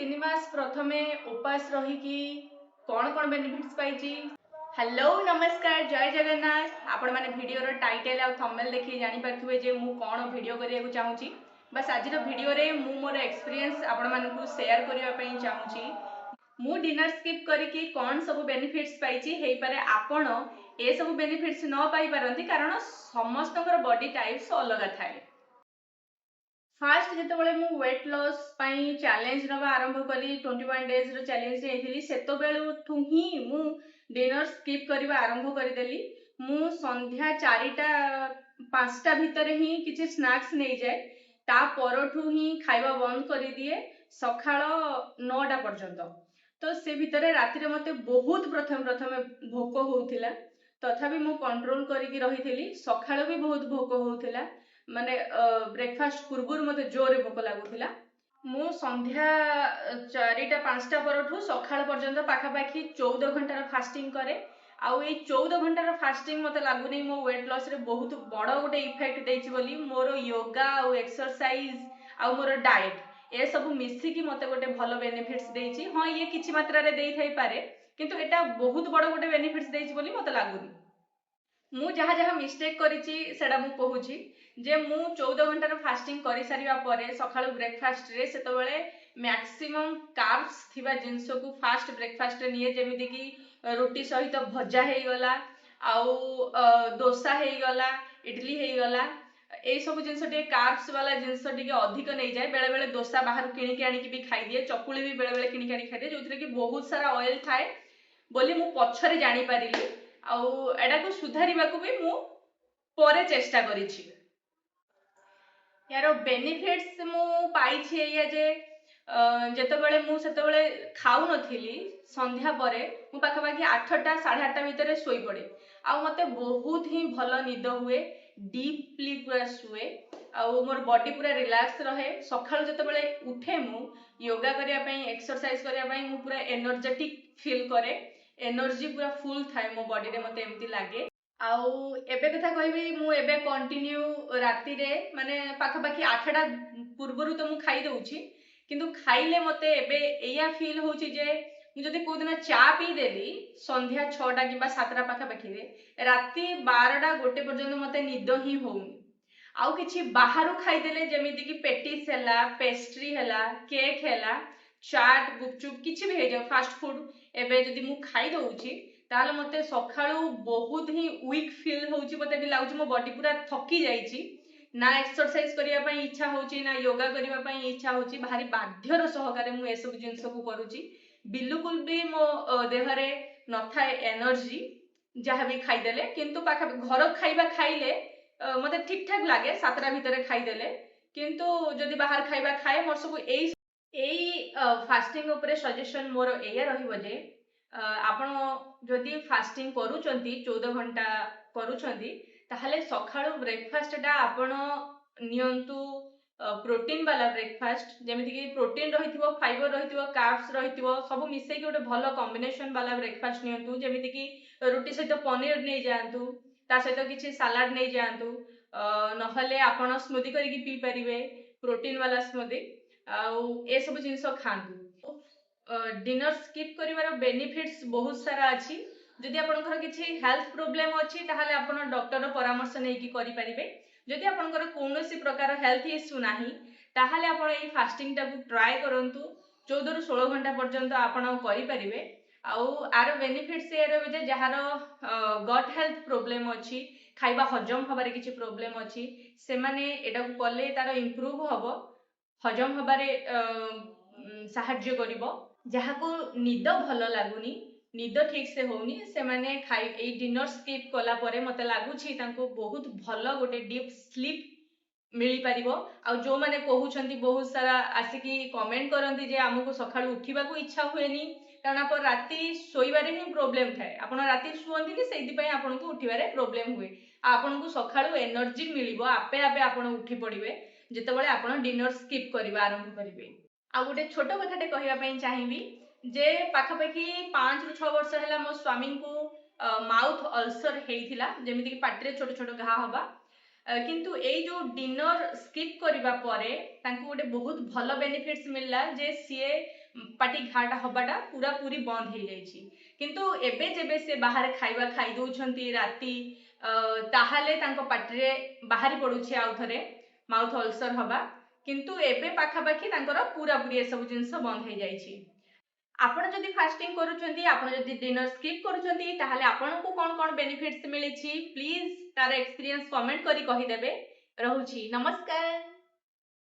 3 मास प्रथमे उपास रही कौन कौन बेनिफिट्स पाई। हेलो नमस्कार जय जगन्नाथ। आपण मैंने वीडियो टाइटल और थंबनेल देखि जानि पारथुबे जे मु कौन वीडियो करिया को चाहूची। बस आज वीडियो रे मु मोर एक्सपीरियंस आपण मानकु शेयर करिया पई चाहूची। मु डिनर स्किप करिकी कौन सब बेनिफिट्स पाइची हेई पारे आपण ए सब बेनिफिट्स न पाई पारंती कारण समस्तकर बॉडी टाइप्स अलग थाए। फास्ट जितेबाला मु वेट लॉस पाई चैलेंज नवा आरंभ कली 21 डेज रो चैलेंज नेइथिली सेतो बेलुठु ही मु डिनर स्किप करबा आरंभ करदेली। मु संध्या 4टा 5टा भितर ही किछि स्नैक्स नै जाय ता परठु ही खाइबा बंद कर दिए सखाळ 9टा पर्यंत। तो से भितर राति रे मते बहुत प्रथम प्रथम भोक होउथिला तथापि मु कंट्रोल करिकी रहिथिली। सखाळ भी बहुत भोक होउथिला माने ब्रेकफास्ट पूर्व मते जोरे भोक लागुथिला। मु संध्या 4टा 5टा परठु सखाळ पर्यंत पाखापाखी 14 घंटार फास्टिंग करे। आउ ए 14 घंटार फास्टिंग मते लागुनी मो वेट लॉस रे बहुत बड़ गोटे इफेक्ट देछि बोली। मोर योगा आउ एक्सरसाइज आउ मोर डाइट ए सब मिसी की मते गोटे भलो बेनिफिट्स देछि। हां ये किछि मात्रा रे देइ थाइ पारे किंतु एटा बहुत बड़ गोटे बेनिफिट्स देछि बोली मते लागुनी। मु जहाँ जहाँ मिस्टेक करिछि सेडा मु कहूछि जे मु 14 घंटार फास्टिंग करि सारिबा परे सखाळु ब्रेकफास्ट रे सेतबेले मैक्सिमम कार्ब्स थिबा जिंस को फास्ट ब्रेकफास्ट रे निये जेमिति कि रोटी सहित भजा हेई गला आउ डोसा हेई गला इडली हेई गला ए सब जिंस टे कार्ब्स वाला जिंस टिके अधिक नै जाय। बेले बेले डोसा बाहर किनि के आनि कि भी खाइ दिए चकुली भी बेले बेले किनि के आनि खाइ दिए जोथरे कि बहुत सारा ऑयल थाए बोली मु पछरे जानि पारिली। आउ एडा को सुधारिबा को भी मु परे चेष्टा करिछि। यार बेनिफिट्स मु पाइछि एया जे जेतेबेले मु सेतेबेले खाउ नथिली संध्या परे मु पाखापाखि 8टा 8:30 भितर सोई पड़े आउ मते बहुत ही भलो निद हुए डीपली पूरा सुए आउ मोर बॉडी पूरा रिलैक्स रहे। सखाळु जेतेबेले उठे मु योगा करिया पई एक्सरसाइज करिया पई मु पूरा एनर्जेटिक फील करे एनर्जी पूरा फुल थाए मो बॉडी रे मते एमती लागे। आउ एबे कथा कहबी मु एबे कंटिन्यू राति रे माने पाखापाखि 8टा पूर्वरु तो मु खाई दउछि किंतु खाइले मते एबे एया फील होउछि जे मु जदि को दिन चा पी देली संध्या 6टा किबा 7टा पाखापाखि रे राति 12टा 1 पर्यंत मते निद ही होउनी। आउ किछि बाहरु खाई देले जेमिति कि पेटिस हैला पेस्ट्री हैला केक हैला चाट गुपचुप किछि भी हे जाय फास्ट फूड एबे जदि मु खाई दउछि ताले मते सखाळु बहुत ही वीक फील होउछि। मते भी लागुछि मो बॉडी पूरा थकी जाईछि ना एक्सरसाइज करिया पई इच्छा होउछि ना योगा करिया पई इच्छा होउछि भारी बाध्यर सहकारे मु ए सब जिंस को करूछि। बिल्कुल भी मो देह रे न थाए एनर्जी जहाँ भी खाई देले किंतु पाखा घर खाइबा खाइले मते ठीक ठाक लागे 7टा भितर खाई देले किंतु जदि बाहर खाइबा खाए मोर सब एई फास्टिंग ऊपर सजेशन मोर एया रहिबो जे आपण जदि फास्टिंग करूचंती 14 घंटा करूचंती ताहले सखाळु ब्रेकफास्ट टा आपण नियंतु प्रोटीन वाला ब्रेकफास्ट जेमिति कि प्रोटीन रहिथिबो फाइबर रहिथिबो कार्ब्स रहिथिबो सब मिसै कि गोटे भलो कॉम्बिनेशन वाला ब्रेकफास्ट नियंतु जेमिति कि रोटी सहित पनीर नै जानतु ता सहित किछि सलाड नै जानतु नहले आपण स्मूदी करिकि पी परिबे प्रोटीन वाला स्मूदी आउ ए सब जिंस खांतु। डिनर स्किप करिवार बेनिफिट्स बहुत सारा अछि। जदि आपनकर किछि हेल्थ प्रॉब्लम अछि ताहले आपण डॉक्टर रो परामर्श नै कि करि परिबे। जदि आपनकर कोनोसी प्रकार हेल्थ इश्यू नाही ताहले आपण ए फास्टिंग टा को ट्राई करंतु 14 रु 16 घंटा पर्यंत आपण करि परिबे। आउ आरो बेनिफिट्स ए रहबे जे जहार गट हेल्थ प्रॉब्लम अछि खाइबा हजम हबारे किछि प्रॉब्लम अछि से माने एटा को कले तार इंप्रूव हबो हजम हबारे साहाय्य करिवो। जहाको निद भलो लागुनी निद ठीक से होउनी से माने खाइ ए डिनर स्किप कला परे मते लागुछि तांको बहुत भलो गोटे डीप स्लीप मिली परिबो। आ जो माने कहउछंती बहुत सारा आसिकी कमेंट करंती जे हमको सखाळु उठिबा को इच्छा हुएनी कारण आपण राति सोइबारे ही प्रॉब्लम थाए आपण राति सुवंती कि सेति पय आपण को उठिबारे प्रॉब्लम हुए आपण को सखाळु एनर्जी मिलिबो आपे आपे आपण उठी पड़िबे जेतेबेले आपण डिनर स्किप करबा आरंभ करिवे। आ गोटे छोट कथाटे कहबा पई चाहिबी जे पाखापाखि 5 रु 6 वर्ष हैला मो स्वामी को माउथ अल्सर हेइथिला जेमिति कि पाटरे छोट छोट घा हबा କିନ୍ତୁ ଏଇ ଯୋଉ ଡିନର ସ୍କିପ୍ କରିବା ପରେ ତାଙ୍କୁ ଗୋଟେ ବହୁତ ଭଲ ବେନିଫିଟ୍ସ ମିଳିଲା ଯେ ସିଏ ପାଟି ଘାଟା ହବାଟା ପୁରା ପୁରି ବନ୍ଦ ହେଇଯାଇଛି। କିନ୍ତୁ ଏବେ ଯେବେ ସେ ବାହାରେ ଖାଇବା ଖାଇ ଦଉଛନ୍ତି ରାତି ତାହେଲେ ତାଙ୍କ ପାଟିରେ ବାହାରି ପଡୁଛି ଆଉ ଥରେ ମାଉଥ ଅଲସର ହବା। କିନ୍ତୁ ଏବେ ପାଖାପାଖି ତାଙ୍କର ପୁରାପୁରି ଏସବୁ ଜିନିଷ ବନ୍ଦ ହେଇଯାଇଛି। ଆପଣ ଯଦି ଫାଷ୍ଟିଂ କରୁଛନ୍ତି, ଆପଣ ଯଦି ଡିନର ସ୍କିପ୍ କରୁଛନ୍ତି, ତାହେଲେ ଆପଣଙ୍କୁ କଣ କଣ ବେନିଫିଟ୍ସ ମିଳିଛି ପ୍ଲିଜ ତାର ଏକ୍ସପିରିଏନ୍ସ କମେଣ୍ଟ କରି କହିଦେବେ। ରହୁଛି, ନମସ୍କାର।